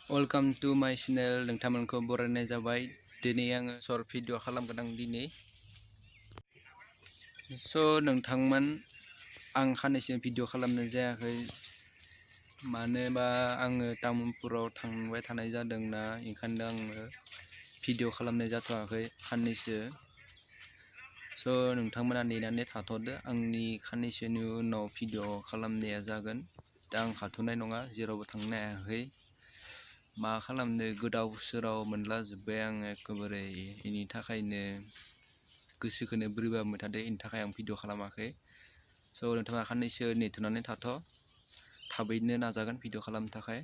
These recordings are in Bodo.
Welcome to my channel. नोंथांमोनखौ बरायनाय जाबाय। दिनै आङो शर्ट भिडिअ खालामगोन आं दिनै। नोंथांमोन आं खाननैसो भिडिअ खालामनाय जायाखै। मानोबा आङो तामुलपुराव थांबाय थानाय जादोंना, ओंखायनो आङो भिडिअ खालामनाय जाथ'वाखै खाननैसो। नोंथांमोना नेनानै थाथ'दो, आंनि खाननैसोनि उनाव भिडिअ खालामनाया जागोन। दा आं हाथ'नाय नङा, जेरावबो थांनो हायाखै। मा खालामनो, गोदाव सोराव मोनला जोब्बाय आं एखेबारे। बेनि थाखायनो गोसोखौनो बोरैबा मोनबाय थादों, बेनि थाखाय आं भिडिअ खालामाखै। नोंथाङा खाननैसो नेथ'नानै थाथ', थाबैनो नाजागोन भिडिअ खालामनो थाखाय।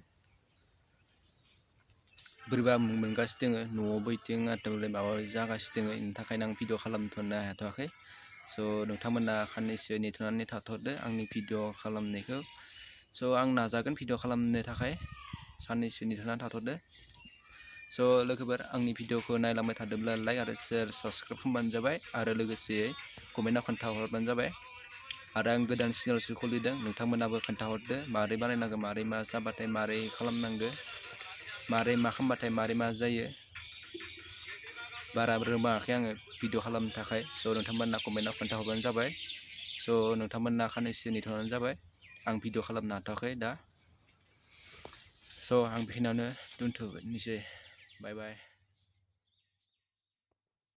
बोरैबा मोनगासिनो दोङो, न'आवबो इथिं एकेबारे माबा जागासिनो दोङो, बेनि थाखायनो आं भिडिअ खालामथ'नो हाथ'वाखै। नोंथांमोना खाननैसो नेथ'नानै थाथ'दो आंनि भिडिअ खालामनायखौ। आं नाजागोन भिडिअ खालामनो थाखाय, साननैसो नेथ'नानै थाथ'दो। लोगोफोर, आंनि भिडिअखौ नायलांबाय थादोंब्ला लाइक आरो शेयार साबस्क्राइब खालामबानो जाबाय, आरो लोगोसेयै कमेन्टआव खोन्थाहरबानो जाबाय। आरो आं गोदान चेनेलसो खुलिदों, नोंथांमोनाबो खोन्थाहरदो मारै बानायनांगौ, मारै मा जाबाथाय मारै खालामनांगौ, मारै मा खालामबाथाय मारै मा जायो। बारा रोंबाङाखै आङो भिडिअ खालामनो थाखाय। नोंथांमोना कमेन्टआव खोन्थाहरबानो जाबाय। नोंथांमोना खाननैसो नेथ'नानै जाबाय, आं भिडिअ खालामनो हाथ'वाखै दा। आं बेखिनियावनो दोनथ'नोसै। बाय बाय।